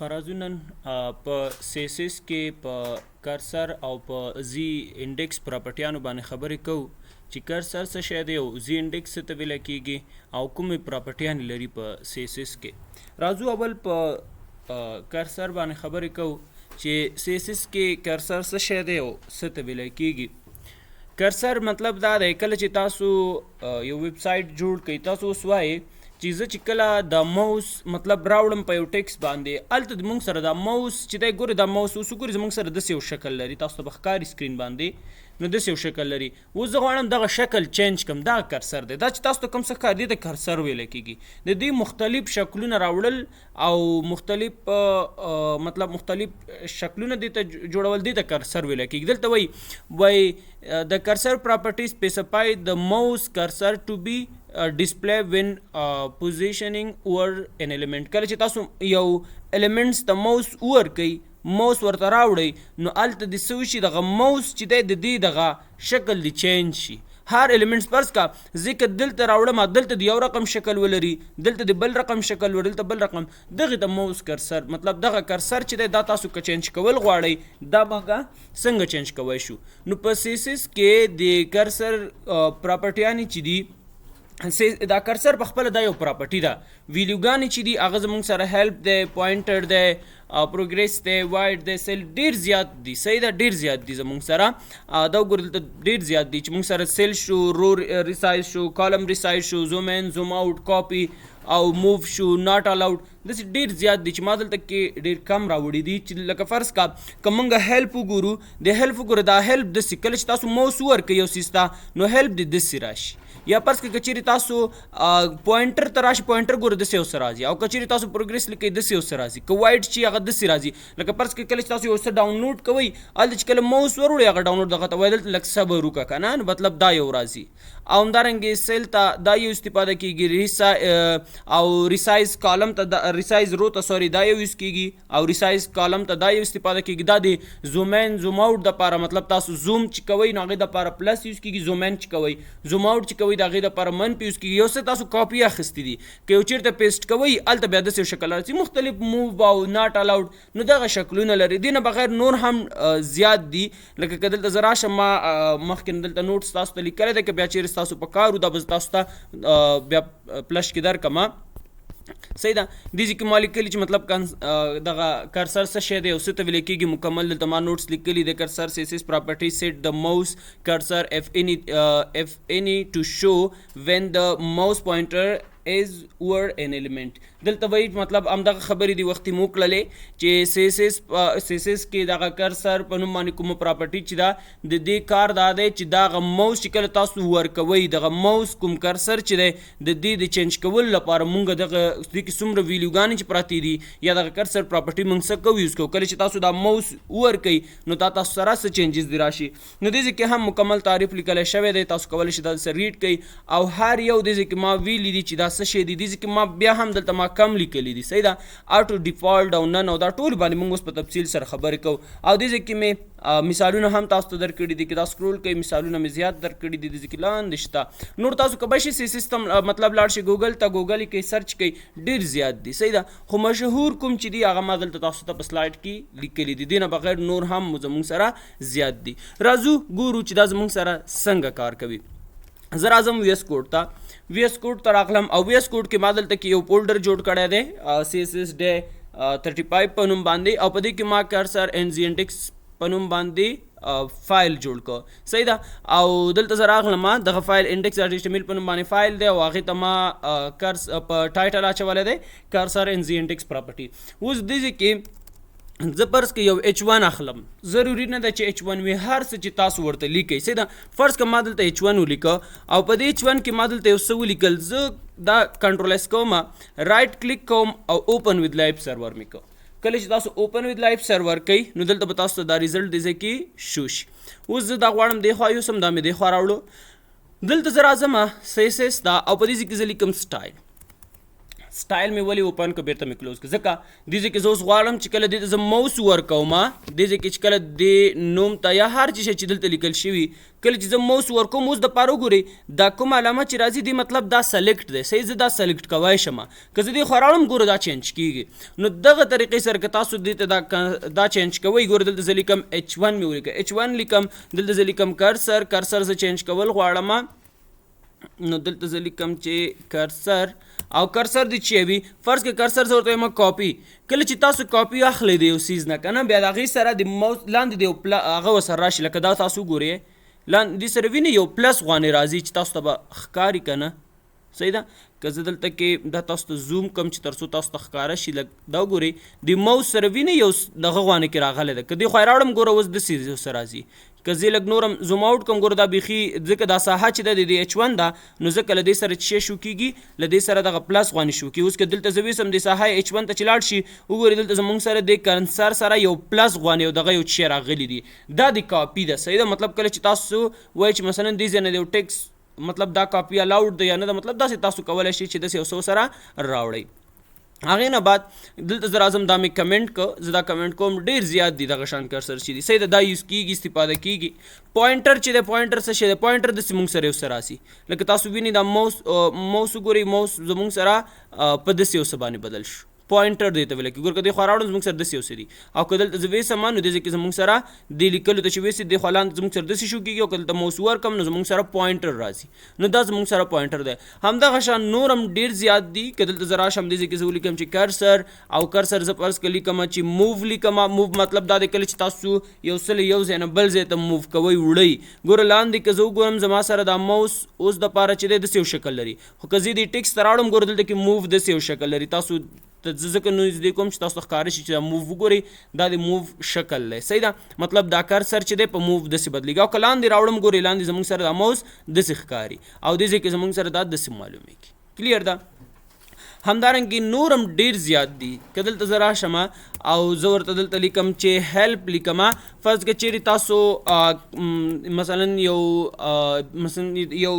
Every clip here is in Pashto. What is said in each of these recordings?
خرازو نن په سیسس کې په کرسر او په زی انډیکس پراپرټیانو باندې خبرې کوو چې کرسر څه شی دی او زی انډیکس څه ته ویل کیږي او کومې پراپرټیان لري په سیسس کې. راځو اول په کرسر باندې خبرې کوو چې سیسس کې کرسر څه شی دی او څه ته ویل کیږي. کرسر مطلب دا دی کله چې تاسو یو ویب سایټ جوړ کړئ تاسو اوس وایئ چې زه چې کله د موس مطلب راوړم په یو ټیکس باندې هلته موږ سره دا موس چې دی ګورې دا موس اوس وګورئ زموږ سره داسې یو شکل لري تاسو ته به ښکاري سکرین باندې نو داسې یو شکل لري. اوس زه غواړم دغه شکل چینج کړم دغه کرسر دی دا چې تاسو ته کوم څه ښکاري دې ته کرسر ویلی کېږي. د دې مختلف شکلونه راوړل او مختلف مطلب مختلف شکلونه دې ته جوړول دې ته کرسر ویلی کېږي. دلته وایي د کرسر پراپرټي specify the mouse cursor to be display when positioning over an element. کله چې تاسو یو elements ته موس اور کوي موس ورته راوړئ نو هلته د څه وشي دغه موس چې دی د دې دغه شکل دی چینج شي. هر ایلیمنټس فرض کا زه که دلته راوړم دلته د یو رقم شکل ولري دلته د بل رقم شکل ولري دلته بل رقم دغه د موس کرسر مطلب دغه کرسر چې دی دا تاسو که چینج کول غواړئ دا مګه څنګه چینج کوی شو. نو په سیسس کې د کرسر پراپرټیانې چې دي دا کرسر په خپله دا یو پراپرټي ده. ویډیوګانې چې دي هغه زموږ سره هیلپ دی پوینټر دی پروګریس دی وایډ دی سیل ډېر زیات دي صحیح ده ډېر زیات دي زموږ سره دا وګورئ دلته ډېر زیات دي چې موږ سره سیل شو رو ریسایز شو کالم ریسایز شو زوم ان زوم آوټ کاپي او موو شو ناٹ الاؤډ داسې ډېر زیات دي چې ما دلته کې ډېر کم راوړي دي چې لکه فرض کا که موږ هیلپ وګورو د هیلپ وګوره دا هیلپ داسې کله چې تاسو موس ورکوئ یو څیز ته نو هیلپ دې داسې راشي یا فرض که چیرې تاسو پوینټر ته راشي پوینټر ګوره داسې یو څه راځي او که چیرې تاسو پروګریس لیکئ داسې یو څه راځي که وایډ چې هغه داسې راځي لکه فرض که کله چې تاسو یو څه ډاونلوډ کوئ هلته چې کله موس وروړئ هغه ډاونلوډ دغه ته وایي دلته لږ صبر وکړه که نه نو مطلب دا یو راځي. او همدارنګې سیل ته دا یو استفاده کېږي او ریسایز کالم ته ریسایز رو ته سوري دا یو یوز کېږي او ریسایز کالم ته دا یو استفاده کېږي دا د زوم ان زوم آوټ دپاره مطلب تاسو زوم چې کوئ نو هغې دپاره پلس یوز کېږي زوم ان چې کوئ زوم آوټ چې کوئ د هغې دپاره منفي یوز کېږي. یو څه تاسو کاپي اخیستي دي که یو چېرته پیسټ کوئ هلته بیا داسې یو شکل راځي مختلف موو او ناٹ الاؤډ نو دغه شکلونه لري. دې نه بغیر نور هم زیات دي لکه که دلته زه راشم ما مخکې دلته نوټس تاسو ته لیکلی دی که بیا چېرې ستاسو په کار و دا به تاسو ته بیا پلش کې درکړم صحیح ده. دې ځای کې ما لیکلي چې مطلب دغه کرسر څه شی دی او څه ته ویلی کېږي مکمل دلته ما نوټس لیکلي دی کرسر سیسس پراپرټي سیټ د موس کرسر اف any to show when the mouse pointer is over an element. دلته وایي مطلب همدغه خبرې دي وختي مو کړلې چې سیسس کې دغه کرسر په نوم باندې کومه پراپرټي چې ده د دې کار دا دی چې دغه موس چې کله تاسو ورکوئ دغه موس کوم کرسر چې دی د دې د چینج کولو لپاره مونږ دغه دې کې څومره ویډیوګانې چې پراتې دي یا دغه کرسر پراپرټي مونږ څه کوو یوز کوو کله چې تاسو دا موس ورکوئ نو دا تاسو سره څه چینجز دي راشي. نو دې ځای کې هم مکمل تعریف لیکلی شوی دی تاسو کولی شئ دا ریډ کړئ او هر یو دې ځای کې ما ویلي دي چې دا څه شی دي دې ځای کې ما بیا هم دلته ما کم لیکلی دي صحیح ده آټو ډیفالټ او نن او دا ټول باندې موږ اوس په تفصیل سره خبرې کوو. او دې ځای کې مې مثالونه هم تاسو ته درکړي دي که دا سکرول کوئ مثالونه مې زیات درکړي دي دې ځای کې لاندې شته نور تاسو کولی شئ سیسټم مطلب لاړ شئ ګوګل ته ګوګل یې کوئ سرچ کوئ ډېر زیات دي صحیح ده خو مشهور کوم چې دي هغه ما دلته تاسو ته په سلایډ کې لیکلي دي دې نه بغیر نور هم زموږ سره زیات دي. راځو ګورو چې دا زموږ سره څنګه کار کوي. زه راځم وی ایس کوډ ته وی ایس کوډ ته راغلم او وی ایس کوډ کې ما دلته کې یو فولډر جوړ کړی دی سی ایس ایس ډی 35 په نوم باندې او په دې کې ما کرسر ان زی انډیکس په نوم باندې فایل جوړ کړ صحیح ده او دلته زه راغلم دغه فایل انډیکس ډاټ ایچ ټي ام ایل په نوم باندې فایل دی او هغې ته ما په ټایټل اچولی دی کرسر ان زی انډیکس پراپرټي. اوس دې ځای کې زه فرض که یو H1 اخلم ضروري نه ده چې H1 وي هر څه چې تاسو ورته لیکئ صحیح ده فرض که ما دلته H1 ولیکه او په دې H1 کې ما دلته یو څه ولیکل زه دا کنټرول ایس کوم رایټ کلیک کوم او اوپن وذ لایف سرور مې کوم کله چې تاسو اوپن وذ لایف سرور کوئ نو دلته به تاسو ته دا ریزلټ دې ځای کې شو شي. اوس زه دا غواړم دې خوا یوسم دا مې دې خوا راوړو دلته زه راځم سیسس دا او په دې ځای کې زه لیکم سټایل سټایل مې ولې اوپن که بیرته مې کلوز که ځکه دې ځای کې زه اوس غواړم چې کله دې ته زه موس ورکوم دې ځای کې چې کله دې نوم ته یا هر شی چې دلته لیکل شوي کله چې زه موس ورکوم اوس دپاره وګورئ دا کوم علامه چې راځي دې مطلب دا سلیکټ دی صحیح زه دا سلیکټ کوی شم که زه دې خوا راوړم ګوره دا چینج کېږي نو دغه طریقې سره که تاسو دې ته دا چینج کوئ ګوره دلته زه لیکم H1 مې ولیکه H1 لیکم دلته زه لیکم کرسر زه چینج کول غواړم نو دلته زه لیکم چې کرسر او کرسر دی چې وي فرض کې کرسر زه ورته وایم کاپي کله چې تاسو کاپي اخلئ د یو څیز نه که نه بیا د هغې سره د موس لاندې د یو هغه ورسره راشي لکه دا تاسو ګورئ لاندې سره وینئ یو پلس غوانې راځي چې تاسو ته به ښکاري که نه صحیح ده که زه دلته کې دا تاسو ته زوم کم چې تر څو تاسو ته ښکاره شي لږ دا وګورئ د موس سره وینئ یو دغه غوانې کې راغلی ده که دې خوا یې راوړم ګوره اوس داسې ورسه راځي که زه لږ نورم زوم آوټ کړم ګوره دا بیخي ځکه دا ساحه چې ده د H1 ده نو ځکه له دې سره چې شی شو کېږي له دې سره دغه پلس غوانې شو کېږي اوس که دلته زه ویسم د ساحه H1 ته چې لاړ شي وګورئ دلته زموږ سره د کرسر سره یو پلس غوانې او دغه یو شی راغلي دي دا د کاپي ده صحیح ده مطلب کله چې تاسو وایئ چې مثلا دې ځای نه د یو ټیکس مطلب دا کاپي الاؤډ دی یا نه ده مطلب داسې تاسو کولی شئ چې داسې یو څه سره راوړئ هغې نه بعد دلته زه راځم دا مې کمنټ که زه دا کمنټ کوم ډېر زیات دي دغه شان کرسر چې دي صحیح ده دا یوز کېږي استفاده کېږي پوینټر چې دی پوینټر څه شی دی پوینټر داسې موږ سره یو څه راسي لکه تاسو وینئ دا موس وګورئ موس زموږ سره په داسې یو څه باندې بدل شو پوینټر دی ته ویل کېږي ګوره که دې خوا راوړم زموږ سره داسې یو څه دي او که دلته زه ویسم نو دې ځای کې زموږ سره دې لیکلو ته چې ویسي دې خوا لاندې زموږ سره داسې شو کېږي او که دلته موس ورکړم نو زموږ سره پوینټر راځي نو دا زموږ سره پوینټر دی همدغه شان نور هم ډېر زیات دي که دلته زه راشم دې ځای کې زه ولیکم چې کرسر او کرسر زه فرض که لیکم چې موو لیکم موو مطلب دا دی کله چې تاسو یو څه له یو ځای نه بل ځای ته موو کوئ وړئ ګوره لاندې که زه وګورم زما سره دا موس اوس دپاره چې دی داسې یو شکل لري خو که زه دې ټیکس ته راوړم ګوره دلته کې موو داسې یو شکل لري تاسو ته ځکه نږدې کوم چې تاسو ته ښکاره شي چې دا موو وګورئ دا د موو شکل دی صحیح ده مطلب دا کرسر چې دی په موو داسې بدلېږي او که لاندې راوړم ګورئ لاندې زموږ سره دا موس داسې ښکاري او دې ځای کې زموږ سره دا داسې معلومیږي کلیر ده همدارنګې نور هم ډېر زیات دي که دلته زه راشم او زه ورته دلته لیکم چې هیلپ لیکم فرض که چیرې تاسو مثلا یو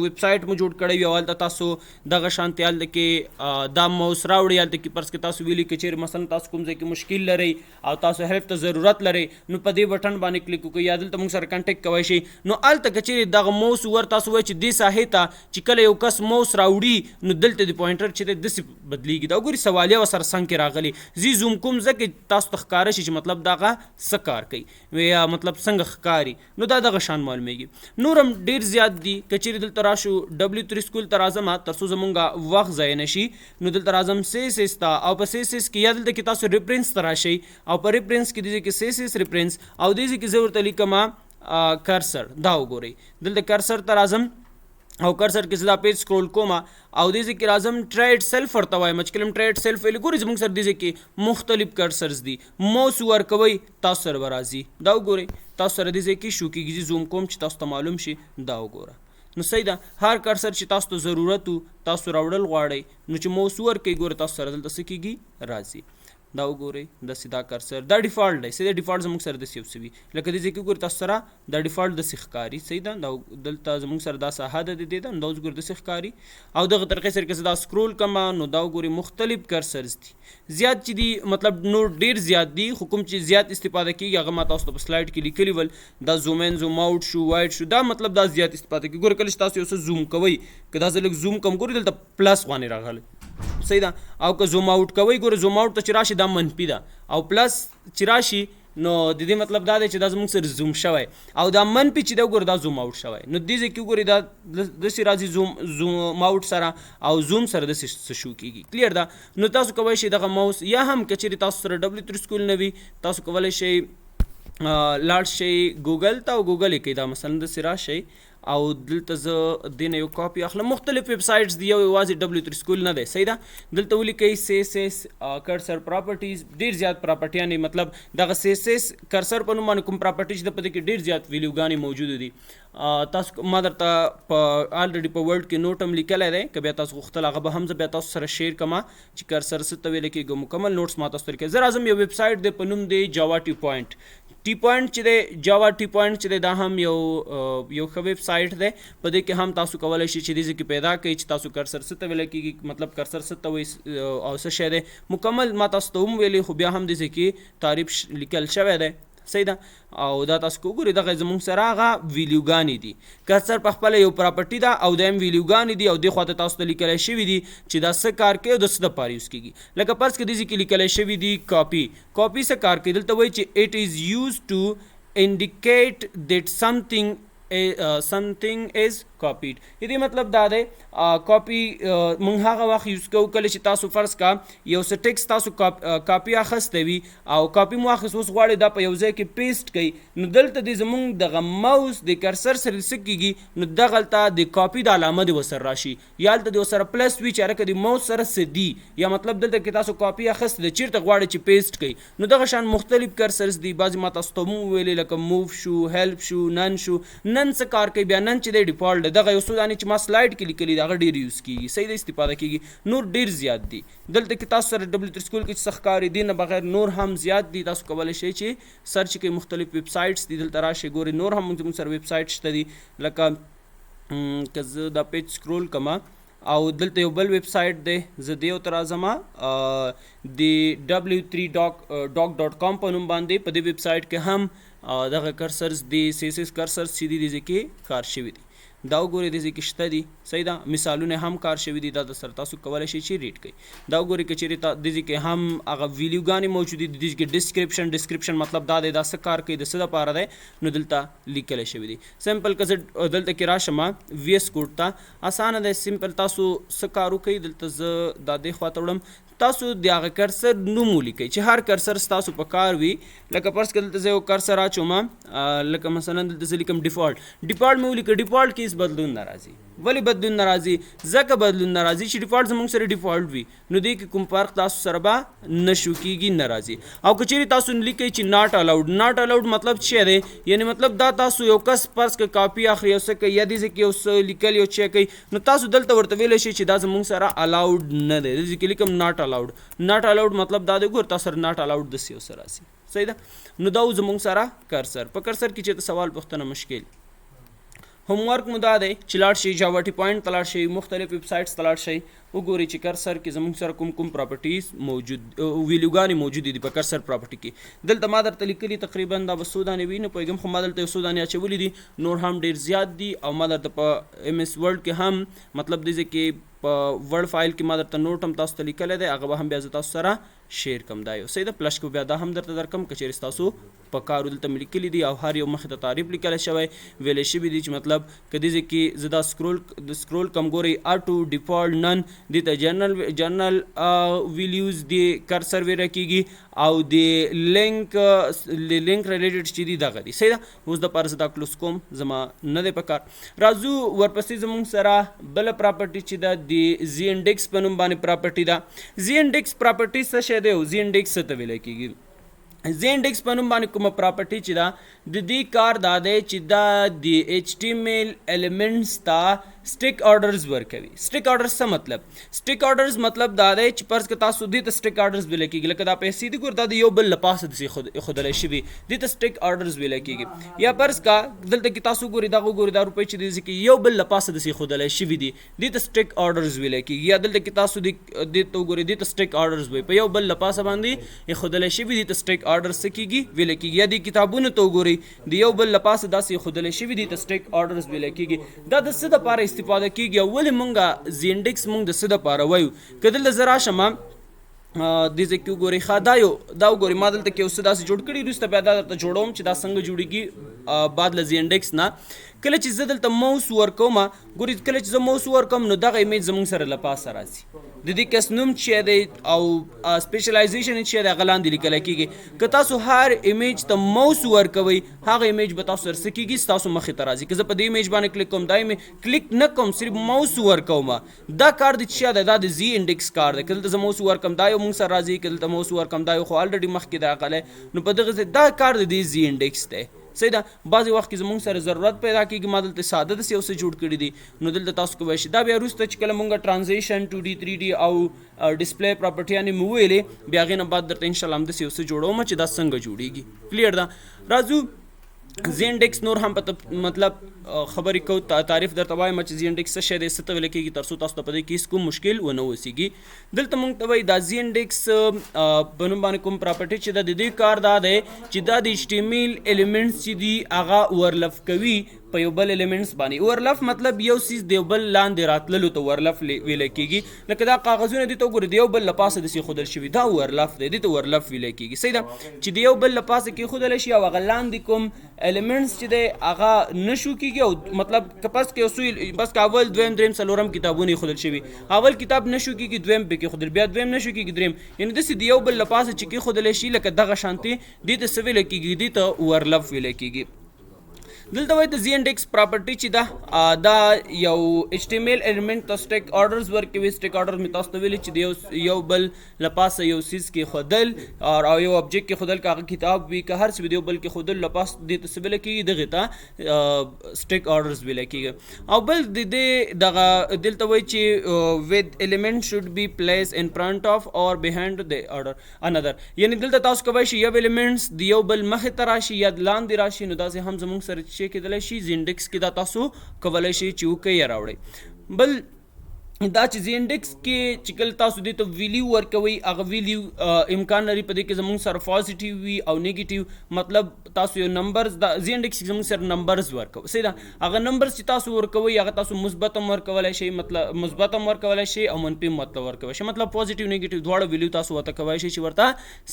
ویب سایټ مو جوړ کړی وي او هلته تاسو دغه شانتې هلته کې دا موس راوړئ هلته کې فرض که تاسو ویلي که چیرې مثلا تاسو کوم ځای کې مشکل لرئ او تاسو هیلپ ته ضرورت لرئ نو په دې بټن باندې کلیک وکړئ یا دلته موږ سره کنټیکټ کوی شئ نو هلته که چیرې دغه موس ور تاسو وایئ چې دې ساحې ته چې کله یو کس موس راوړي نو دلته د پوینټر چې دی داسې بدلیږي دا وګورئ سوالیه ورسره څنګ کې راغلي زه زوم کوم ځکه تاسو ته ښکاره شي چې مطلب دغه څه کار کوي یا مطلب څنګه ښکاري نو دا دغه شان معلومیږي نور هم ډېر زیات دي که چیرې دلته راشو W3 سکول ته راځم تر څو زمونږ وخت ضایع نه شي نو دلته راځم سیسس ته او په سیسس کې یا دلته کې تاسو ریفرنس ته راشئ او په ریفرنس کې دې کې سیسس ریفرنس او دې کې زه ورته لیکم کرسر دا وګورئ دلته کرسر ته راځم او کرسر کې زه دا پیج سکرول کوم او دې ځای کې راځم ټریډ سیلف ورته وایم چې کله ټریډ سیلف ویلې ګورئ زموږ سره دې ځای کې مختلف کرسرز دي موس ورکوئ تاسو سره به راځي دا وګورئ تاسو سره دې ځای کې شو کېږي زه زوم کوم چې تاسو ته معلوم شي دا وګوره نو صحیح ده هر کرسر چې تاسو ته ضرورت و تاسو راوړل غواړئ نو چې موس ورکوئ ګوره تاسو سره دلته څه کېږي راځي دا وګورئ داسې دا کرسر دا ډیفالټ دی صحیح ډیفالټ زموږ سره داسې یو څه وي لکه دې ځای کې ګورئ تاسو سره دا ډیفالټ داسې ښکاري صحیح ده دا دلته زموږ سره دا ساحه ده د دې ده نو دا اوس ګورئ داسې ښکاري او دغه طریقې سره که زه دا سکرول کړم نو دا وګورئ مختلف کرسرز دي زیات چې دي مطلب نور ډېر زیات دي خو کوم چې زیات استفاده کېږي هغه ما تاسو ته په سلایډ کې لیکلي ول دا زوم ان زوم آوټ شو وایډ شو دا مطلب دا زیات استفاده کېږي ګوره کله چې تاسو یو څه زوم کوئ که دا زه لږ زوم کوم ګورئ دلته پلس غوانې راغلی صحیح ده او که زوم آوټ کوئ ګوره زوم آوټ ته چې راشي دا منفي ده او پلس چې راشي نو د دې مطلب دا دی چې دا زموږ سره زوم شوی او دا منفي چې دی وګوره دا زوم آوټ شوی نو دې ځای کې وګورئ دا داسې راځي زوم آوټ سره او زوم سره داسې څه شو کېږي کلیر ده نو تاسو کولی شئ دغه موس یا هم که چیرې تاسو سره W3 سکول نه وي تاسو کولی شئ لاړ شئ ګوګل ته او ګوګل یې کوئ دا مثلا داسې راشئ او دلته زه دې نه یو کاپي اخلم مختلف ویب سایټس دي یوازې W3 سکول نه دی صحیح ده دلته ولیکئ CSS کرسر پراپرټیز ډېر زیات پراپرټیانې مطلب دغه CSS کرسر په نوم باندې کوم پراپرټي چې د په دې کې ډېر زیات ویلیوګانې موجوده دي تاسو ما درته په الریډي په ورډ کې نوټ هم لیکلی دی که بیا تاسو غوښتل هغه به هم زه بیا تاسو سره شیر کړم چې کرسر څه ته ویلی کېږي مکمل نوټس ما تاسو ته لیکلی زه راځم یو ویب سایټ دی په نوم دی جاوا ټي پوینټ ټی پوینټ چې دی جاوا ټی پوینټ چې دی دا هم یو ښه ویب سایټ دی په دې کې هم تاسو کولی شئ چې دې ځای کې پیدا کړئ چې تاسو کرسر څه ته ویلی کېږي مطلب کرسر څه ته وایي او څه شی دی مکمل ما تاسو ته هم ویلي خو بیا هم دې ځای کې تعریف لیکل شوی دی صحیح ده او دا تاسو کو ګورئ دغه زموږ سره هغه ویډیوګانې دي کرسر په خپله یو پراپرټي ده او دویم ویډیوګانې دي او دې خواته تاسو ته لیکلی شوي دي چې دا څه کار کوي او د څه دپاره یوز کېږي لکه فرض کړه دې ځای کې لیکلی شوي دي کاپي څه کار کوي دلته وایي چې اټ از یوز ټو indicate that something is copied دې مطلب دا دی کاپي موږ هغه وخت یوز کوو کله چې تاسو فرض کا یو څه ټیکس تاسو کاپي اخیستی وي او کاپي مو اخیست اوس غواړئ دا په یو ځای کې پیسټ کوئ نو دلته د زموږ دغه ماوس د کرسر سره څه کېږي نو دغلته د کاپي د علامه د ورسره راشي یا هلته د ورسره پلس وي چې هلکه د ماوس سره څه دي یا مطلب دلته کې تاسو کاپي اخیست د چیرته غواړئ چې پیسټ کوئ نو دغه شان مختلف کرسرز دي بعضې ما تاسو ته هم وویلې لکه موو شو هیلپ شو نن څه کار کوي بیا نن چې دی ډیفالټ دی دغه یو څو دانې چې ما سلایډ کې لیکلي دي هغه ډېر یوز کېږي صحیح ده استفاده کېږي نور ډېر زیات دي دلته کې تاسو سره W3 سکول کې چې څه ښکاري دې نه بغیر نور هم زیات دي تاسو کولی شئ چې سرچ کوئ مختلف ویب سایټس دي دلته راشئ ګورئ نور هم زموږ سره ویب سایټ شته دي لکه که زه دا پیج سکرول کما او دلته یو بل ویب سایټ دی زه دې ته راځم د w3doc.com په نوم باندې په دې ویب سایټ کې هم دغه کرسرز دی CSS کرسرز چې دي دې ځای کې کار شوي دي دا وګورئ دې ځای کې شته دي صحیح ده مثالونه هم کار شوي دي دا د سره تاسو کولی شئ چې ریډ کړئ دا وګورئ که چیرې دې ځای کې هم هغه ویډیوګانې موجودې دي دې ځای کې ډسکرپشن مطلب دا دی دا څه کار کوي د څه دپاره دی نو دلته لیکلی شوي دي سمپل که زه دلته کې راشم VS کوډ ته اسانه دی سمپل تاسو څه کار وکړئ دلته زه دا دې خواته وړم تاسو د هغه کرسر نوم ولیکئ چې هر کرسر ستاسو په کار وي لکه فرض کړه دلته زه یو کرسر اچوم لکه مثلا دلته زه لیکم ډیفالټ مې ولیکه ډیفالټ کې هېڅ بدلون نه راځي ولې بدلون نه راځي ځکه بدلون نه راځي چې ډیفالټ زموږ سره ډیفالټ وي نو دې کې کوم فرق تاسو سره به نشو کېږي نه راځي او که چیرې تاسو لیکئ چې ناٹ الاؤډ مطلب څه دی یعنی مطلب دا تاسو یو کس فرض کړه کاپي اخلي او څه کوي یا دې ځای کې یو څه لیکل یو څه کوي نو تاسو دلته ورته ویلی شئ چې دا زموږ سره الاؤډ نه دی دې ځای کې لیکم ناٹ الاؤډ مطلب دا دی ګور تاسو سره ناٹ الاؤډ داسې یو څه راسي صحیح ده نو دا زموږ سره کرسر په کرسر کې چې سوال پوښتنه مشکل ہوم ورک مو دا دی چې لاړ شئ جاوا ټی پوینټ ته لاړ شئ مختلف ویب سایټس ته لاړ شئ وګورئ چې کرسر کې زموږ سره کوم پراپرټیز موجود ویډیوګانې موجودې دي په کرسر پراپرټي کې دلته ما درته لیکلي تقریبا دا به څو دانې وي نه پوهېږم خو ما دلته یو څو دانې اچولي دي نور هم ډېر زیات دي او ما درته په MS ورډ کې هم مطلب دې ځای کې په ورډ فایل کې ما درته نوټ هم تاسو ته لیکلی دی هغه به هم بیا زه تاسو سره شیر کم دا یو صحیح ده پلس کې بیا دا هم درته درکم که چېرې ستاسو په کارو دلته مې لیکلي دي او هر یو مخې ته تعریف لیکلی شوی ویلی شوي دي چې مطلب که دې ځای کې زه دا سکرول کم ګورئ اټو ډیفالټ نن دې ته جنرل ویلیوز دی کرسر ویره کېږي او د لینک ریلیټډ چې دي دغه دي صحیح ده اوس دپاره زه دا کلوز کوم زما نه دی په کار راځو ورپسې زموږ سره بله پراپرټي چې ده د زی انډیکس په نوم باندې پراپرټي ده زی انډیکس پراپرټي څه شی دی او زی انډیکس څه ته ویلی کېږي زی انډیکس په نوم باندې کومه پراپرټي چې ده د دې کار دا دی چې دا د HTML ایلیمنټس ته سټیک آرډرز ورکوي سټیک آرډرز څه مطلب سټیک آرډرز مطلب دا دی چې فرض که تاسو دې ته سټیک آرډرز ویلی کېږي لکه دا پیسې دي ګور دا د یو بل له پاسه داسې ایښودلی شوي دې ته سټیک آرډرز ویلی کېږي یا فرض کا دلته کې تاسو ګورئ دغه ګورئ دا روپۍ چې دې ځای کې یو بل له پاسه داسې ایښودلی شوي دي دې ته سټیک آرډرز ویلی کېږي یا دلته کې تاسو دې ته وګورئ دې ته سټیک آرډرز وایي په یو بل له پاسه باندې ایښودلی شوي دې ته سټیک آرډرز څه کېږي ویلی کېږي یا دې کتابونو ته وګورئ د یو بل له پاسه داسې ایښودلی شوي دي ته سټیک آرډرز ویلی کېږي دا د څه دپاره استفاده کېږي ولې مونږ زی انډیکس مونږ د څه دپاره وایو که دلته زه راشم دې ځای کې وګورئ ښه دا وګورئ ما دلته کې یو څه داسې جوړ کړي وروسته بیا دا درته جوړوم چې دا څنګه جوړېږي بعد له زی انډیکس نه کله چې زه دلته موس ورکوم ګورئ کله چې زه موس ورکوم نو دغه ایمیج زموږ سره له پاسه راځي د دې کس نوم چې دی او سپیشلایزیشن چې دی هغه لاندې لیکلی کېږي که تاسو هر ایمیج ته موس ورکوئ هغه ایمیج به تاسو سره څه کېږي ستاسو مخې ته راځي که زه په دې ایمیج باندې کلیک کوم دا ایمیج کلیک نه کوم صرف موس ورکوم دا کار د چا دی دا د زی انډیکس کار دی که دلته زه موس ورکم دا یو موږ سره راځي که دلته موس ورکم دا یو خو الریډي مخکې دی راغلی نو په دغه ځای دا کار د دې زی انډیکس دی صحیح ده. بعضې وخت کې زمونږ سره ضرورت پیدا کېږي ما دلته ساده داسې یو څه جوړ کړي دي نو دلته تاسو کولی شئ. دا بیا وروسته چې کله مونږ ټرانزیشن 2D 3D او ډسپلی پراپرټیانې مو وویلې بیا هغې نه بعد درته انشاءالله همداسې یو څه جوړوم چې دا څنګه جوړېږي. کلیر ده. راځو زی انډیکس نور هم په مطلب خبرې کوو تعریف درته وایم چې زی انډیکس څه شی دی څه ته ویل کېږي تر څو تاسو ته په دې کې هېڅ کوم مشکل ونه اوسېږي. دلته مونږ ته وایي دا زی انډیکس په نوم باندې کوم پراپرټي چې ده د دې کار دا دی چې دا د HTML ایلیمنټس چې دي هغه اورلف کوي په یو بل ایلیمنټس باندې. اورلف مطلب یو څیز د یو بل لاندې راتللو ته اورلف ویلی کېږي. لکه دا کاغذونه دي ته وګورئ د یو بل له پاسه داسې ایښودل شوي دا اورلف دی دې ته اورلف ویلی کېږي. صحیح ده چې د یو بل له پاسه کېښودلی شي او هغه لاندې کوم ایلیمنټس چې دی هغه نه شو کېږي او مطلب که پس کې اصول بس که اول دویم دریم څلورم کتابونه ایښودل شوي اول کتاب نه شو کېږي دویم پې کېښودل بیا دویم نه شو کېږي دریم یعنې داسې د یو بل له پاسه چې کېښودلی شي لکه دغه شانتې دې ته څه ویلی کېږي دې ته اورلف ویلی کېږي. دلته وایي د زی انډیکس پراپرټي چې ده دا یو HTML ایلیمنټ ته سټیک آرډرز ورکوي. سټیک آرډر مې تاسو ته ویلي چې د یو بل له پاسه یو څیز کېښودل او یو ابجیکټ کېښودل که هغه کتاب وي که هر څه وي د یو بل کېښودل له پاسه دې ته څه ویلی کېږي دغې ته سټیک آرډرز ویلی کېږي. او بل د دې دغه دلته وایي چې with element should be placed in front of or behind the order another یعنې دلته تاسو کولی شئ یو ایلیمنټس د یو بل مخې ته راشي یا لاندې راشي نو داسې هم زموږ سره کېدلی شي زی انډیکس کې دا تاسو کولی شئ چې وکئ یا راوړئ. بل دا چې زی انډیکس کې چې کله تاسو دې ته ویلیو ورکوئ هغه ویلیو امکان لري په دې کې زموږ سره پازیټیو وي او نیګیټیو مطلب تاسو یو نمبرز دا زی انډیکس کې زموږ سره نمبرز ورکوئ. صحیح ده. هغه نمبرز چې تاسو ورکوئ هغه تاسو مثبت هم ورکولی شئ مطلب مثبت هم ورکولی شئ او منفي هم ورته ورکولی شئ مطلب پازیټیو نیګیټیو دواړه ویلیو تاسو ورته کولی شئ چې ورته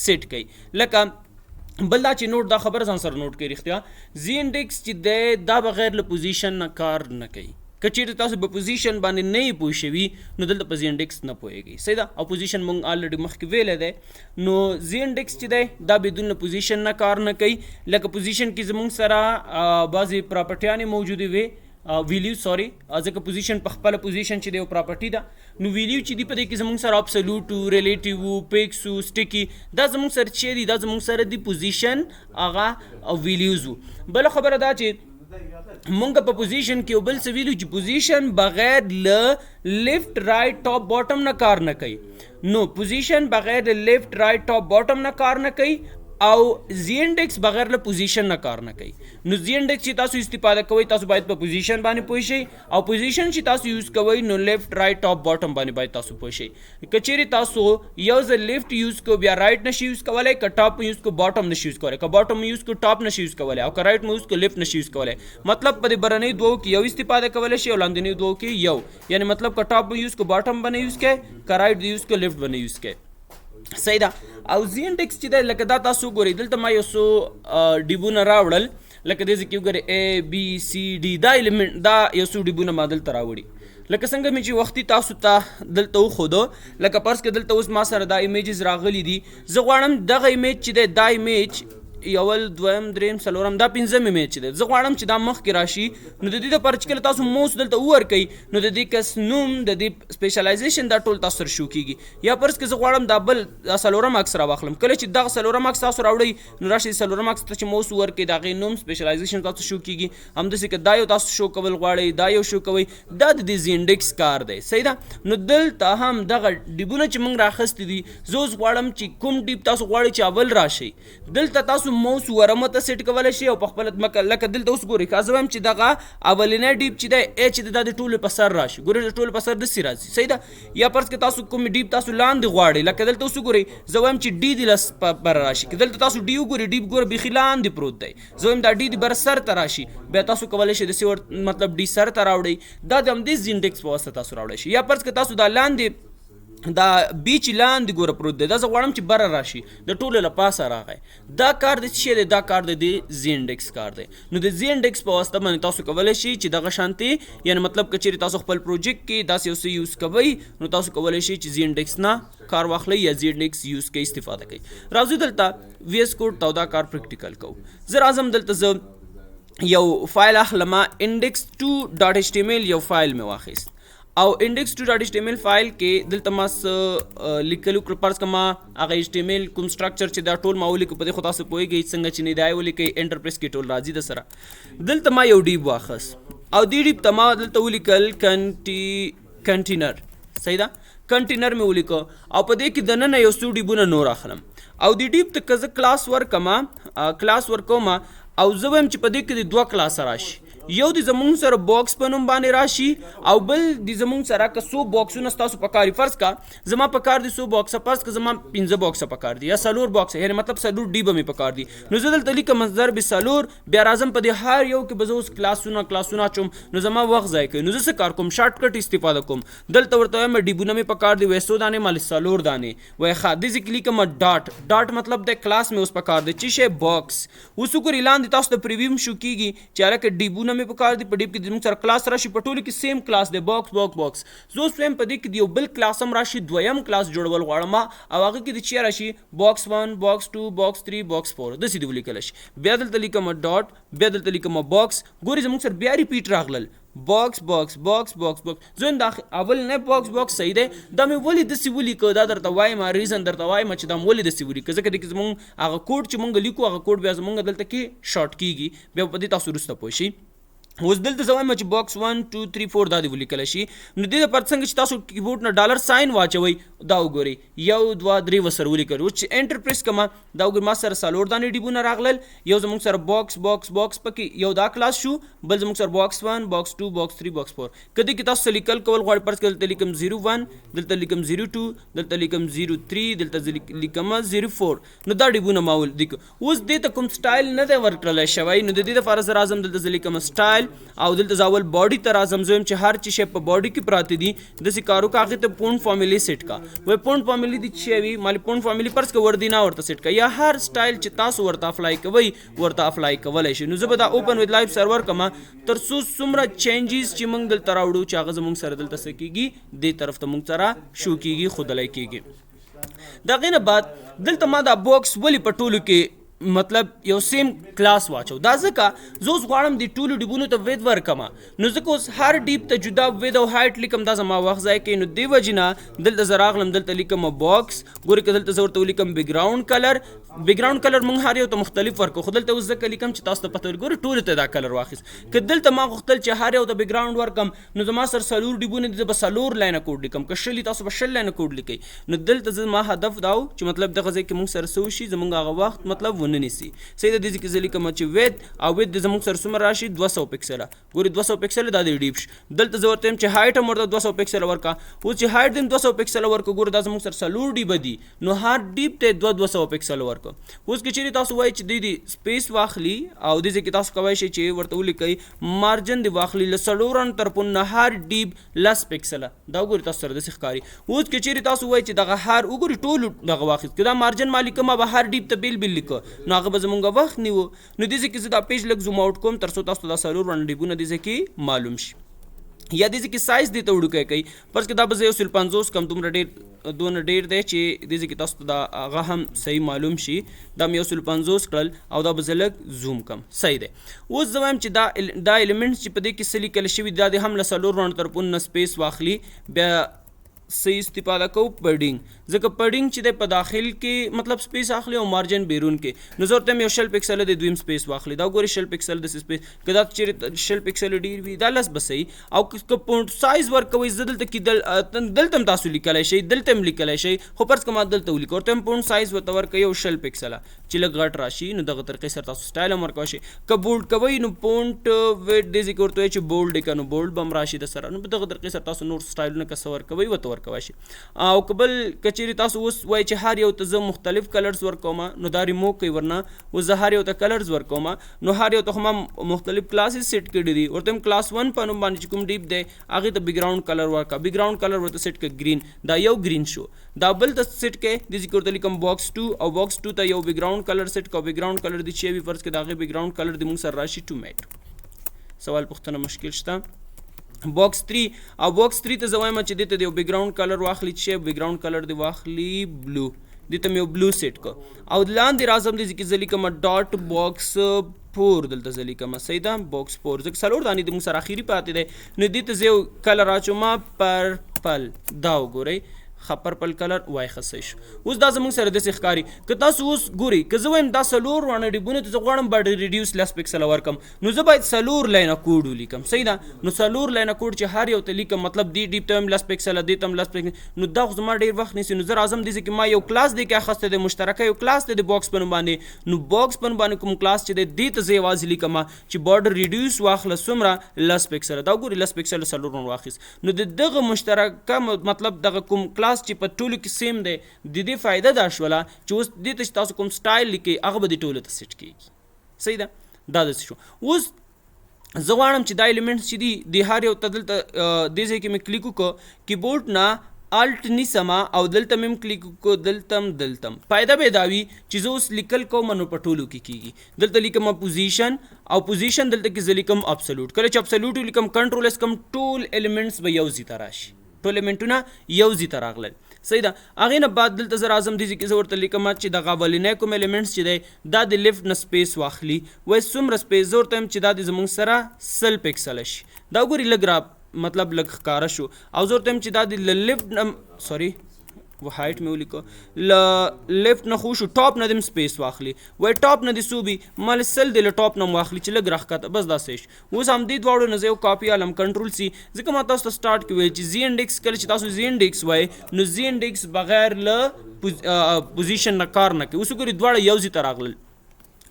سیټ کړئ. لکه بل دا چې نوټ دا خبره ځان سره نوټ کړئ رښتیا زی انډیکس چې دی دا بغیر له پوزیشن نه کار نه کوي. که چیرې تاسو په پوزیشن باندې نه یې پوه شوي نو دلته په زی انډیکس نه پوهیږئ. صحیح ده. او پوزیشن مونږ الریډي مخکې ویلی دی نو زی انډیکس چې دی دا بدون له پوزیشن نه کار نه کوي. لکه پوزیشن کې زمونږ سره بعضې پراپرټیانې موجودې وي ویلیو سوري ځکه پوزیشن په خپله پوزیشن چې دی یو پراپرټي ده نو ویلیو چې دي په دې کې زموږ سره ابسلوټ ریلیټیو پیکس سټیکي دا زموږ سره چې دی دا زموږ سره د پوزیشن هغه ویلیوز وو. بله خبره دا چې مونږ په پوزیشن کې یو بل څه ویلو چې پوزیشن بغیر له لیفټ رایټ ټاپ باټم نه کار نه کوي. نو پوزیشن بغیر له لیفټ رایټ ټاپ باټم نه کار نه کوي او زی انډیکس بغیر له پوزیشن نه کار نه کوي. نو زی انډیکس چې تاسو استفاده کوئ تاسو باید په پوزیشن باندې پوه شئ او پوزیشن چې تاسو یوز کوئ نو لیفټ رایټ ټاپ باټم باندې باید تاسو پوه شئ. که چیرې تاسو یو ځل لیفټ یوز کو بیا رایټ نشي یوز کولی که ټاپ یوز کو باټم نشي یوز کولی که باټم یوز کو ټاپ نشي یوز کولی او که رایټ مو یوز کو لیفټ نشي یوز کولی مطلب په دې برنۍ دوو کې یو استفاده کولی شئ او لاندنۍ دوو کې یو یعنې مطلب که ټاپ یوز کو باټم باندې یوز کړئ که رایټ یوز کو لیفټ باندې یوز کړئ. صحیح ده. او زی انډیکس چې دی لکه دا تاسو ګورئ دلته ما یو څو ډیبونه راوړل لکه دې ځای کې وګورئ ABCD دا ایلیمنټ دا یو څو ډیبونه ما دلته راوړي لکه څنګه مې چې وختي تاسو ته دلته وښودو لکه فرض کړه دلته اوس ما سره دا ایمیجز راغلي دي زه غواړم دغه ایمیج چې دی دا ایمیج یول دویم دریم څلورم دا پنځم ایمیج چې دی زه غواړم چې دا مخکې راشي نو د دې دپاره چې کله تاسو موس دلته وورکئ نو د دې کس نوم د دې سپیشلایزیشن دا ټول تاسو سره شو کېږي. یا فرض کړه زه غواړم دا بل دا څلورم عکس راواخلم کله چې دغه څلورم عکس تاسو راوړئ نو راشئ څلورم عکس ته چې موس ورکئ د هغې نوم سپیشلایزیشن تاسو شو کېږي. همداسې که دا یو تاسو شو کول غواړئ دا یو شو کوئ دا د دې زی انډیکس کار دی. صحیح ده. نو دلته هم دغه ډیبونه چې موږ راخیستي دي زه اوس غواړم چې کوم ډیب تاسو غواړئ چې اول راشئ دلته تاسو موس ورمه ته سیټ کولی شئ او په خپله لکه دلته اوس ګورئ که زه وایم چې دغه اولنی ډیب چې دی ای چې دی دا د ټولو په سر راشي ګورئ د ټولو په سر داسې راځي. صحیح ده. یا فرض که تاسو کوم ډیب تاسو لاندې غواړئ لکه دلته اوس وګورئ زه وایم چې ډي د لس بره راشي که دلته تاسو ډي وګورئ ډیب ګوره بیخي لاندې پروت دی زه وایم دا ډي د بره سر ته راشي بیا تاسو کولی شئ داسې مطلب ډي سر ته راوړئ دا د همدې زی انډیکس په واسطه تاسو راوړی شئ. یا فرض که تاسو دا لاندې دا بی چې لاندې ګوره پروت دی دا زه غواړم چې بره راشي د ټولو له پاسه راغی دا کار د څه شی دی دا کار د زی انډیکس کار دی. نو د زی انډیکس په واسطه باندې تاسو کولی شئ چې دغه شانتې یعنې مطلب که چیرې تاسو خپل پروجیکټ کې داسې یو څه یوز کوئ نو تاسو کولی شئ چې زی انډیکس نه کار واخلئ یا زی انډیکس یوز کوئ استفاده کوئ. راځو دلته وی ایس کوډ ته دا کار پریکټیکل کوو. زه راځم دلته زه یو فایل اخلم index2.html یو فایل مې واخیست او انډیکس ټو ډاټ ایچ ټی ام ایل فایل کې دلته ما لیکلو پرس کما هغه ایچ ټی ام ایل کوم سټرکچر چې دا ټول ما ولیکو په دې خو تاسو پوهیږئ څنګه چې ندای ولیکئ انټرپریس کې ټول راځي د سره دلته ما یو ډیب واخس او دې ډیب ته ما دلته ولیکل کنټینر صحیح ده کنټینر مې ولیکو او په دې کې دننه یو څو ډیبونه نور اخلم او د ډیپ ته که زه کلاس ورکوم او زه وایم چې په دې کې د دوه کلاس راشي یو د زمونږ سره باکس په نوم باندې راشي او بل د زمونږ سره که څو باکسونه ستاسو په کار فرض کا زما په کار دي 100 باکس فرض که زما 15 باکس په کار دي یا 4 باکس یعنی مطلب 4 ډیبه مې په کار دي نو زه دلته لیکم مصدر به 4 بیا راځم په دې هر یو کې به زه اوس کلاسونه چوم نو زما وخت ضایع کوي نو زه څه کار کوم شارټ کټ استفاده کوم دلته ورته وایم ډیبونه مې په کار دي 100 دانې مال 4 دانې وای ښه دې ځکه لیکم ډاټ مطلب د کلاس مې اوس په کار دي چې شی باکس اوس وګورئ لاندې تاسو ته پریویو شو کیږي چې هغه ډیبونه مې په کار دي په ډیب زموږ سره کلاس راشي په ټولو کې سیم کلاس دی باکس زه اوس وایم په دې کې د یو بل کلاس هم راشي دویم کلاس جوړول غواړم او هغه کې د چی راشي باکس 1 باکس 2 باکس 3 باکس 4 داسې دی ولیکل شي بیا دلته لیکم ډاټ بیا دلته لیکم باکس ګوري زموږ سره بیا ریپیټ راغلل باکس زه دا اول نه باکس صحیح دی دا مې ولې داسې ولیکه دا درته وایم ریزن درته وایم چې دا مې ولې داسې ولیکه ځکه د زموږ هغه کوډ چې موږ لیکو هغه کوډ بیا زموږ دلته کې شارټ کیږي بیا په دې تاسو وروسته پوه شئ اوس دلته زه وایم چې باکس 1 2 3 4 دا دی ولیکلی شي نو دې دپاره څنګه چې تاسو کیبورډ نه ډالر ساین واچوئ دا وګورئ 1 2 3 ورسره ولیکل اوس چې انټر پریس کومه دا وګورئ ما سره 4 دانې ډیبونه راغلل یو زموږ سره باکس پکې یو دا کلاس شو بل زموږ سره باکس 1 باکس 2 باکس 3 باکس 4 کدی کې تاسو لیکل کول غواړئ پرس کې دلته لیکم 01 دلته لیکم 02 دلته لیکم 03 دلته لیکم 04 نو دا ډیبونه ما ولیک اوس دې ته کوم سټایل نه دی ورکړل شوی نو د دې لپاره زه راځم دلته لیکم سټایل او دلته زاول باډي ته راځم زه چې هر چی شی په باډي کې پراته دي داسې کارو کاغه ته پونډ فارمولې سیټ کا وای پونډ فارمولې دي چې وي مال پونډ فارمولې پرس کې ور دي نه ورته سیټ کا یا هر سټایل چې تاسو ورته اپلای کوي ورته اپلای کولای شي نو زه به دا اوپن وذ لایف سرور کما تر څو څومره چینجز چې موږ دلته راوړو چې هغه زموږ سره دلته سکیږي دې طرف ته موږ سره شو کیږي خودلای کیږي دا غینه بعد دلته ما دا باکس ولی په ټولو کې مطلب یو سیم کلاس واچو دا ځکه زه اوس غواړم د ټولو ډیبونو ته وید ورکما نو ځکه اوس هر ډیب ته جدا وید او هایټ لیکم دا زما وخت ځای کوي نو دی وجنه دلته زه راغلم دلته لیکم باکس ګورئ که دلته زه ورته ولیکم بیک ګراوند کلر موږ هر یو ته مختلف ورکو خو دلته اوس ځکه لیکم چې تاسو ته پته ګورئ ټولو ته دا کلر واخیست که دلته ما غوښتل چې هر یو ته بیک ګراوند ورکم نو زما سره 4 ډیبونه دي زه به 4 لاینه کوډ لیکم که شلي تاسو به 6 لاینه کوډ لیکئ نو دلته زما هدف دا و چې مطلب دغه ځای کې موږ سره څه وشي زموږ هغه وخت مطلب ونه نیسي د دې کې زه لیکم چې وید د زموږ سره څومره راشي 200 پکسله ګورئ 200 پکسله دا د ډیپ دلته زه ورته یم چې هایټ هم ورته 200 پکسله ورکا اوس چې هایټ دیم 200 پکسله ورکو ګورئ دا زموږ سره 4 ډیب دي نو هر ډیپ ته 200 پکسله ورکو اوس کې چیرې تاسو وایي چې د سپیس واخلي او د دې کې تاسو کوی شئ چې ورته ولیکئ مارجن دی واخلي له 4 تر پنه هر ډیب لس پکسله دا ګورئ تاسو سره د ښکاری اوس کې چیرې تاسو وایي چې دغه هر وګورئ ټول دغه واخیست کدا مارجن مالک ما به هر ډیپ ته بیل لیکو نو هغه به زمونږ وخت نیو نو دې ځکه زه دا پیج لږ زوم آوټ کوم تر څو تاسو دا 4 ډیبونه دې ځکه معلوم شي یا دې ځکه سایز دې ته وړوکی کوي پرس کې دا به زه 150 کم دومره دونه ډیر دی چې دې ځکه تاسو ته دا هغه هم صحیح معلوم شي دا مې 150 کړل او دا به زه لږ زوم کم صحیح دی اوس زه وایم چې دا ایلیمنټس چې په دې کې څه لیکل شوي دا د هم له 4 طرفونو سپیس واخلي بیا صحیح استفاده کو پډینګ ځکه پډینګ چې د په داخل کې مطلب سپیس اخلي او مارجن بیرون کې نو ضرورت مې یو شل پکسل د دویم سپیس واخلي دا ګوري شل پکسل د سپیس کدا چې شل پکسل ډیر وي دا لس بسې او که پونټ سایز ورکوي دلته کې دلته تاسو لیکلای شي دلته هم لیکلای شي خو پرس کومه دلته ولیکو ورته پونټ سایز وته ورکوي یو شل پکسل چې لږ غټ راشي نو دغه طریقې سره تاسو سټایل هم ورکوي شي که بولډ کوي نو پونټ ویټ دې ذکر ورته چې بولډ کنو بولډ بم راشي د سره نو دغه طریقې سره تاسو نور سټایلونه کس ورکوي وته ورکوي شي او قبل کچېری تاسو اوس وای چې هر یو ته زه مختلف کلرز ورکوم نو دا ریموو کوي ورنه اوس زه هر یو ته کلرز ورکوم نو هر یو ته هم مختلف کلاسز سیټ کړي دي ورته کلاس 1 په نوم باندې کوم ډیپ دی هغه ته بیک ګراوند کلر ورکا بیک ګراوند کلر ورته سیټ کړي گرین دا یو گرین شو دا بل ته سیټ کړي د ذکر ته لیکم باکس 2 او باکس 2 ته یو بیک ګراوند کلر سیټ کو بیک ګراوند کلر دی چې وی فرض کړه دا بیک ګراوند کلر د موږ سره راشي ټومیټو سوال پوښتنه مشکل شته باکس 3 او باکس 3 ته زوایم چې دته د بیک ګراوند کلر واخلي چې بیک ګراوند کلر دی واخلي بلو دته مې بلو سیټ کو او لاندې راځم د ذکر ځلی کوم ډاټ باکس 4 دلته زه لیکم صحیح ده باکس 4 ځکه څلور دانې د موږ سره اخري پاتې دی نو دې ته زه یو کلر اچوم پرپل دا وګورئ پرپل کلر وای خصی شو اوس دا زموږ سره داسې ښکاري که تاسو اوس ګورئ که زه وایم دا څلور وانه ډیبونه ته زه غواړم باډي ریډیوس لس پکسله ورکم نو زه باید څلور لاینه کوډ ولیکم صحیح ده نو څلور لاینه کوډ چې هر یو ته لیکم مطلب دې ډیب ته هم لس پکسله دې ته هم لس پکسله نو دا خو زما ډېر وخت نیسي نو زه راځم دې کې ما یو کلاس دی کې اخیستی دی مشترکه یو کلاس دی د باکس په نوم باندې نو باکس په نوم باندې کوم کلاس چې دی دې ته زه یوازې لیکم چې باډر ریډیوس واخله څومره لس پکسله دا ګورئ لس پکسله څلور واخیست نو د دغه مشترکه مطلب دغه کوم کلاس چې په ټولو کې سیم دی د دې فایده دا شوله چې اوس دې ته چې تاسو کوم سټایل لیکئ هغه به دې ټولو ته سیټ کېږي صحیح ده دا داسې شو اوس زه غواړم چې دا ایلیمنټس چې دي د هر یو ته دلته دې ځای کې مې کلیک وکړو کیبورډ نه الټ نیسم او دلته مې هم کلیک وکړو دلته فایده به دا وي چې زه اوس لیکل کوم نو په ټولو کې کېږي دلته لیکم پوزیشن او پوزیشن دلته کې زه لیکم ابسولوټ کله چې ابسولوټ لیکم کنټرول اس کم ټول ایلیمنټس به یو ځای ته راشي ټول ایلیمنټونه یو ځای ته راغلل صحیح ده هغې نه بعد دلته زه راځم دې کې زه ورته لیکم چې دغه اولنی کوم ایلیمنټس چې دی دا د لیفټ نه سپیس واخلي وایي څومره سپیس زه ورته وایم چې دا د زموږ سره 100 پکسله شي دا ګوري لږ را مطلب لږ ښکاره شو او زه ورته وایم چې دا د لیفټ نه سوري هایټ مې ولیکو له لیفټ نه خو شو ټاپ نه دې سپیس واخلي وایي ټاپ نه دې څو وي مال سل دی له ټاپ نه واخلي چې لږ راښکته بس داسې شي اوس همدې دواړو نه زه یو کاپي الم کنټرول سی ځکه ما تاسو ته سټارټ کې ویل چې زی انډیکس کله چې تاسو زی انډیکس وایي نو زی انډیکس بغیر له پوزیشن نه کار نه کوي اوس وګورئ دواړه یو ځای ته راغلل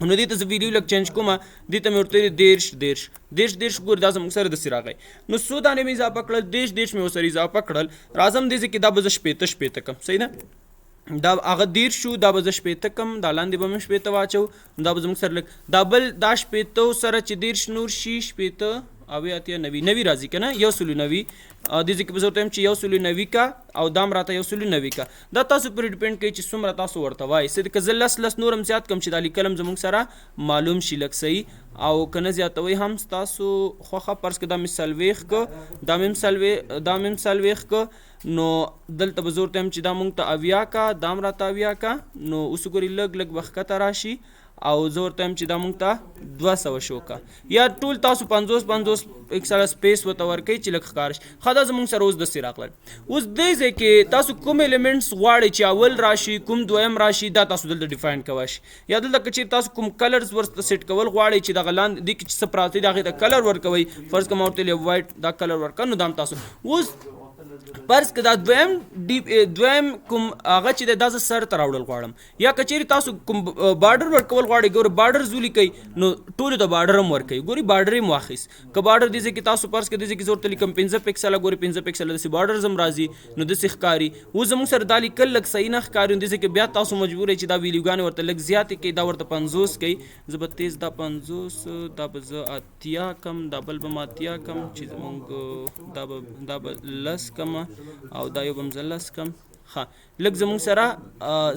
نو دې ته زه ویډیو لږ چینج کوم دې ته مې ورته دیرش ګورې دا زموږ سره داسې راغی نو څو دانې مې اضافه کړل دیرش مې ورسره اضافه کړل راځم دې ځای کې دا به زه شپېته کم صحیح ده دا هغه 10 شو دا به زه شپېته کم دا لاندې به مې شپېته واچو دا به زموږ سره لږ دا بل دا شپېته سره چې 10 نور شي شپېته اوی اتیا نوي راځي که نه 190 دې ځای کې به زه ورته وایم چې 190 کا او دا هم راته 190 کا دا تاسو پرې ډیپینډ کوي چې څومره تاسو ورته وایي څه که زه لس نور هم زیات کم چې دا لیکل هم زموږ سره معلوم شي لږ صحیح او که نه زیاتوئ هم ستاسو خوښه فرض که دا مې 40 که دا مې هم 40 که نو دلته به زه ورته وایم چې دا مونږ ته 80 کا دا هم راته 80 کا نو اوس وګورئ لږ به ښکته راشي او زه ورته وایم چې دا مونږ ته 200 شو کا یا ټول تاسو 50 پکسله سپیس ورته ورکوئ چې لږ ښکاره شي ښه دا زموږ سره اوس داسې راغلل اوس دې ځای کې تاسو کوم ایلیمنټس غواړئ چې اول راشي کوم دویم راشي دا تاسو دلته ډیفاین کولی شي یا دلته که چیرې تاسو کوم کلرز ورته سیټ کول غواړئ چې دغه لاندې دې کې چې څه پراته دي هغې ته کلر ورکوئ فرض که ما ورته ویلې وایټ دا کلر ورکړه نو دا هم تاسو اوس فرض که دا دویم کوم هغه چې دی دا زه سر ته راوړل غواړم یا که چیرې تاسو کوم بارډر ورکول غواړئ ګورئ بارډرز ولیکئ نو ټولو ته بارډر هم ورکوئ ګورئ بارډر یې هم واخیست که بارډر دې ځای کې تاسو فرض که دې ځای کې زه ورته لیکم 15 پکسله ګورئ 15 پکسله داسې بارډرز هم راځي نو داسې ښکاري اوس زموږ سره دا لیکل لږ صحیح نه ښکاري نو دې ځای کې بیا تاسو مجبور یئ چې دا ویلیوګانې ورته لږ زیاتې کوئ دا ورته 50 کوئ زه به تیز دا 50 دا به زه 80 کم دا بل به م 80 کم چې زمونږ دا به 10 کم او دا یو به م زه 10 کم ښه لږ زموږ سره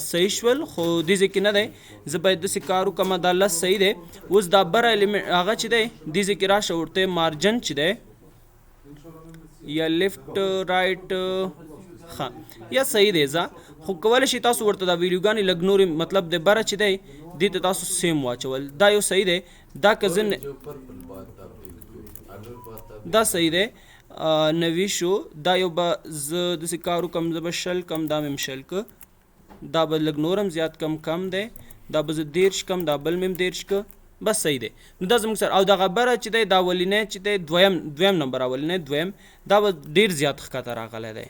صحیح شول خو دې ځای کې نه دی زه باید داسې کار وکړم دا 10 صحیح دی اوس دا بره ایلیمنټ هغه چې دی دې ځای کې راشه ورته مارجن چې دی یا لیفټ رایټ ښه یا صحیح دی ځه خو کولی شي تاسو ورته دا ویډیوګانې لږ نورې مطلب د بره چې دی دې ته تاسو سیم واچول دا یو صحیح دی دا که زه دا صحیح دی 90 شو دا یو به زه داسې کار وکړم زه به 100 کم دا مې 100 که دا به لږ نور هم زیات کم دی دا به زه 10 کم دا بل مې 10 که بس صحیح دی نو دا زموږ سره او دغه بره چې دی دا اولنی چې دی دویم نمبر اولنی دویم دا به ډېر زیات ښکته راغلی دی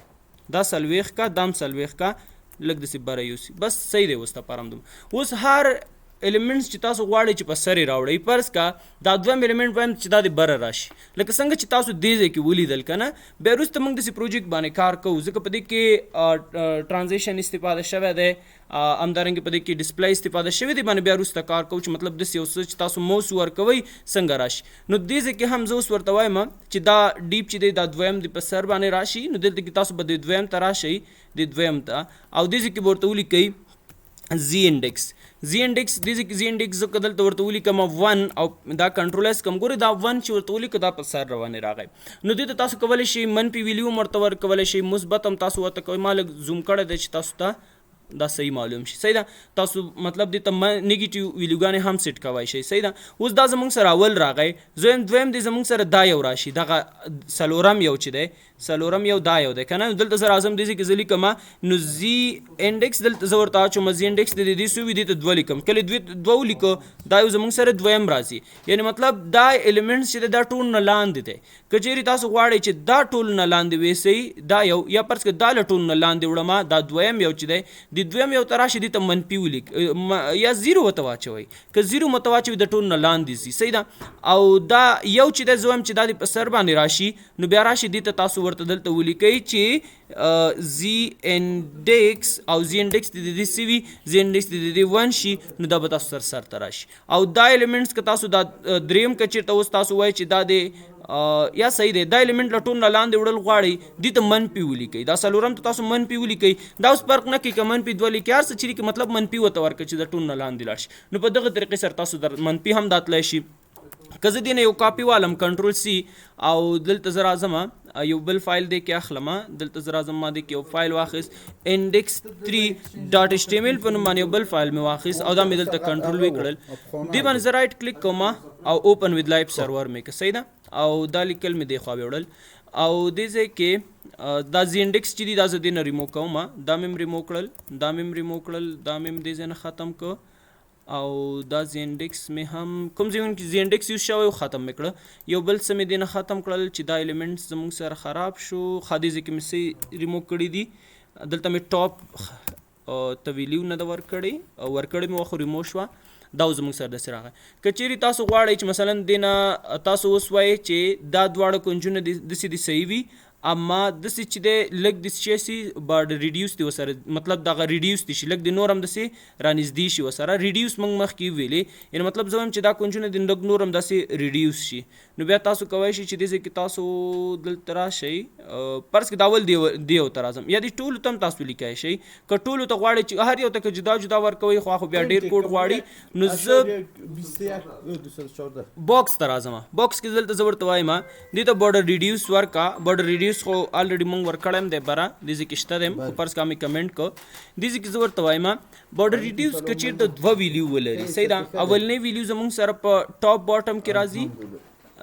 دا 40 کا دا هم 40 کا لږ داسې بره یوسي بس صحیح دی اوس دپاره همدومره اوس هر ایلیمنټس چې تاسو غواړئ چې په سر یې راوړئ فرض کا دا دویم ایلیمنټ وایم چې دا د بره راشي لکه څنګه چې تاسو دې ځای کې ولیدل که نه بیا وروسته موږ داسې پروجیکټ باندې کار کوو ځکه په دې کې ټرانزیشن استفاده شوی دی همدارنګې په دې کې ډسپلی استفاده شوی دی باندې بیا وروسته کار کوو چې مطلب داسې یو څه چې تاسو موس ورکوئ څنګه راشي نو دې ځای کې هم زه اوس ورته وایم چې دا ډیپ چې دی دا دویم د په سر باندې راشي نو دلته کې تاسو به د دویم ته راشئ د دویم ته او دې ځای کې به ورته ولیکئ زی انډیکس دې ځای کې زی انډیکس زه که دلته ورته ولیکم 1 او دا کنټرول کم ګورئ دا 1 چې ورته ولیکه دا په سر روانې راغی نو دې ته تاسو کولی شئ منفي ویلیو هم ورته ورکولی شئ مثبت هم تاسو ورته کوئ ما لږ زوم کړی دی چې تاسو ته دا صحیح معلوم شي. صحیح ده. تاسو مطلب دې ته نیگیټیو ویلیوګانې هم سیټ کوای شئ. صحیح ده. اوس دا زمونږ سره اول راغی. دویم دی زمونږ سره دا یو راشي، دغه څلورم یو چې دی، څلورم یو دا یو دی که نه. دلته زه راځم دې کې زه لیکم نو زی انډکس، دلته زه ورته اچوم زی انډکس د دې څو وي، دې ته 2 لیکم. کله دوه ولیکو دا یو زمونږ سره دویم راځي، یعنی مطلب دا ایلیمنټس چې دا ټول نه لاندې دی. که چیرې تاسو غواړئ چې دا ټول نه لاندې ویسئ، دا یو یا فرض کړه دا له ټول نه لاندې وړم، دا دویم یو چې دی د دویم یو ته راشي دې ته منفي ولیک یا زیرو ورته واچوئ. که زیرو مته واچوئ د ټول نه لاندې ځي. صحیح ده. او دا یو چې دی زه وایم چې دا د په سر باندې راشي، نو بیا راشي دې ته تاسو ورته دلته ولیکئ چې زی انډکس او زی انډکس د دې څه وي، زی انډکس د دې 1 شي، نو دا به تاسو سر ته راشي. او دا ایلیمنټس که تاسو دا دریم که چېرته اوس تاسو وایئ چې دا د یا صحیح دی، دا ایلیمنټ له ټول نه لاندې وړل غواړئ، دې ته منفي ولیکئ. دا څلورم ته تاسو منفي ولیکئ. دا اوس فرق نه کوي که منفي 2 لیکئ، هر څه چې لیکئ مطلب منفي ورته ورکړئ چې د ټول نه لاندې لاړ شي. نو په دغه طریقې سره تاسو در منفي هم دا تللی شي. که زه دې نه یو کاپي والم کنټرول سی، او دلته زه راځم یو بل فایل دی کې اخلم، دلته زه راځم ما دې کې یو فایل واخیست index3.html په نوم باندې یو بل فایل مې واخیست او دا مې دلته کنټرول وکړل. دې باندې زه رایټ کلیک کوم او اوپن وذ لایف سرور مې که. صحیح ده. او دا لیکل مې دې خوا وړل او دې ځای کې دا زی انډکس چې دی دا زه دې نه ریمو کوم، دا مې ریمو کړل، دا مې ریمو کړل، دا مې دې ځای نه ختم کړ، او دا زی انډکس مې هم کوم ځایونه کې زی انډکس یوز شوی ختم مې کړه. یو بل څه مې دې نه ختم کړل چې دا ایلیمنټس زموږ سره خراب شو. ښه دې ځای کې مې څه ریمو کړي دي، دلته مې ټاپ ته ویلیو نه ده ورکړې مې خو ریمو شوه. دا زموږ سره داسې راغی. که چیرې تاسو غواړئ چې مثلا دې نه تاسو اوس وایئ چې دا دواړه کونجونه داسې دي صحیح وي، اما داسې چې دی لږ داسې شی سي بارډ ریډیوس دی ورسره، مطلب دغه ریډیوس دي شي لږ د نور هم داسې رانږدې شي ورسره. ریډیوس موږ مخکې ویلې، یعنې مطلب زه وایم چې دا کونجونه د لږ نور هم داسې ریډیوس شي. نو بیا تاسو کولی شئ چې دې ځای کې تاسو دلته راشئ، فرض کړئ د اول دې یو ته راځم، یا دې ټولو ته هم تاسو لیکلی شئ. که ټولو ته غواړئ چې هر یو ته که جدا جدا ورکوئ خو بیا ډېر کوډ غواړي، نو زه باکس ته راځم. باکس کې دلته زه ورته وایم دې ته بارډر ریډیوس ورکا. بارډر ریډیوس خو الریډي مونږ ورکړی یم دی بره، دې ځای کې شته دی، خو فرض کړه مې کمنټ کړ. دې ځای کې زه ورته وایم بارډر ریډیوس که چېرته 2 ویلیو ولري. صحیح ده. اولنی ویلیو زموږ سره په ټاپ باټم کې راځي.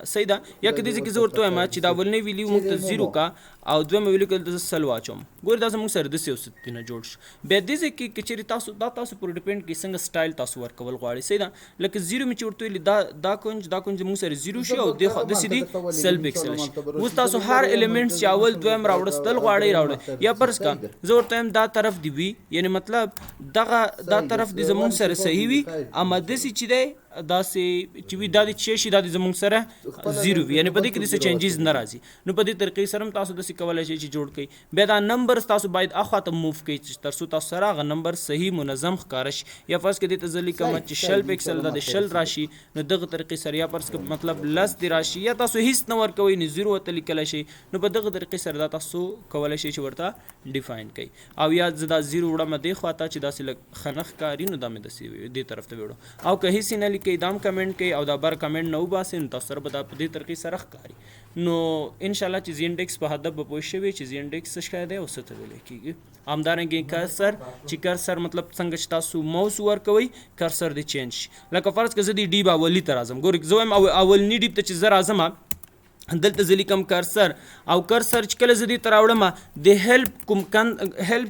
صحیح ده. یا که دې ځای کې زه ورته وایم چې دا اولنی ویلیو موږ ته 0 کا او دویمه ویلیو کې دلته زه 100 واچوم. ګورې دا زموږ سره داسې یو څه نه جوړ شو. بیا دې ځای کې که چېرې تاسو دا تاسو پورې ډیپینډ کوي څنګه سټایل تاسو ورکول غواړئ. صحیح ده. لکه 0 مې چې ورته ویلي دا کونج زموږ سره 0 شي او داسې دي سل پکسل شي. اوس تاسو هر ایلیمنټ چې اول دویم راوړستل غواړئ یا فرض کړه زه ورته وایم دا طرف دی وي، یعنې مطلب دا طرف دی زموږ سره صحیح وي، اما داسې چې دی داسې چې وي دا د چې شي دا د زموږ سره 0 وي، یعنې په دې کې داسې چینجز نه راځي. نو په دې طریقې سره هم تاسو داسې کولی شئ چې جوړ کړئ. بیا دا نمبرز تاسو باید اخوا ته موف کړئ تر څو تاسو سره هغه نمبر صحیح منظم ښکاره شي. یا فرض کړئ دې ته زه لیکم چې 100 پکسل دا د 100 راشي، نو دغه طریقې سره یا فرض کړئ مطلب 10 دې راشي، یا تاسو هیڅ نه ورکوئ نو 0 ورته لیکلی شئ. نو په دغه طریقې سره دا تاسو کولی شئ چې ورته ډیفاین کړئ. او یا زه دا 0 وړم دې خوا ته چې داسې لږ ښه نه ښکاري، نو دا مې داسې دې طرف ته وړو. او که هیڅ نه لیکئ دا هم کمنټ کوئ او دا بر کمنټ نه وباسئ، نو تاسو سره به دا په دې طریقې سره ښکاري. نو انشاءالله چې زی انډکس په هدف به پوه شوي چې زی انډکس څه شی دی او څه ته ویلی کېږي. همدارنګې کرسر چې کرسر مطلب څنګه چې تاسو موس ورکوئ کرسر دې چینج شي. لکه فرض کړه زه دې ډیب اولي ته راځم، ګورئ زه وایم اولني ډیب ته چې زه راځم دلته زه لیکم کرسر، او کرسر چې کله زه دې ته راوړم د هیلپ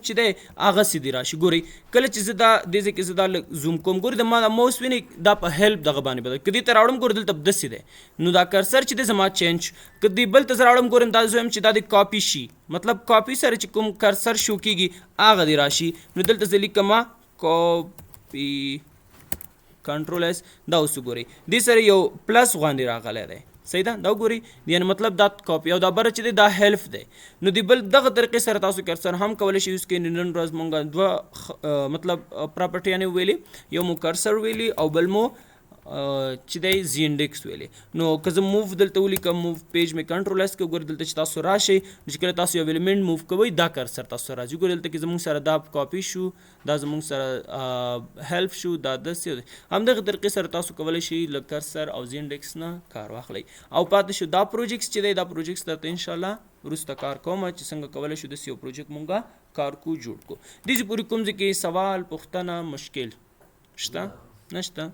چې دی هغسې دې راشي. ګورئ کله چې زه دا دې ځای کې زه دا لږ زوم کوم، ګورئ د ما دا موس وینئ دا په هیلپ دغه باندې بدل که دې ته راوړم ګورئ دلته داسې دی، نو دا کرسر چې دی زما چینج. که دې بل ته زه راوړم ګورم دا زه وایم چې دا د کاپي شي، مطلب کاپي سره چې کوم کرسر شو کېږي هغه دې راشي. نو دلته زه لیکم کاپي کنټرول ایس، دا اوس وګورئ دې سره یو پلس غوندې راغلی دی. صحیح ده. دا وګورئ یعنې مطلب دا کاپي او دا بره چې دی دا هیلف دی. نو د بل دغه طریقې سره تاسو کرسر هم کولی شئ یوز کړئ. نن ورځ مونږ 2 مطلب پراپرټیانې ویلې، یو مو کرسر ویلي او بل مو چې دی زی انډیکس ویلې. نو که زه موو دلته ولیکم موو پیج مې کنټرول اس کې ګورئ دلته چې تاسو راشئ چې کله تاسو یو ایلیمنټ موو کوئ دا کرسر تاسو راځي. ګورئ دلته کې زموږ سره دا کاپي شو دا زموږ سره هیلپ شو دا داسې. همدغه طریقې سره تاسو کولی شئ له کرسر او زی انډیکس نه کار واخلئ. او پاتې شو دا پروجیکټس چې دی دا پروجیکټس درته انشاءالله وروسته کار کوم چې څنګه کولی شو داسې یو پروجیکټ مونږه کار کو جوړ کو. داسې پورې کوم ځای کې سوال پوښتنه مشکل شته نشته؟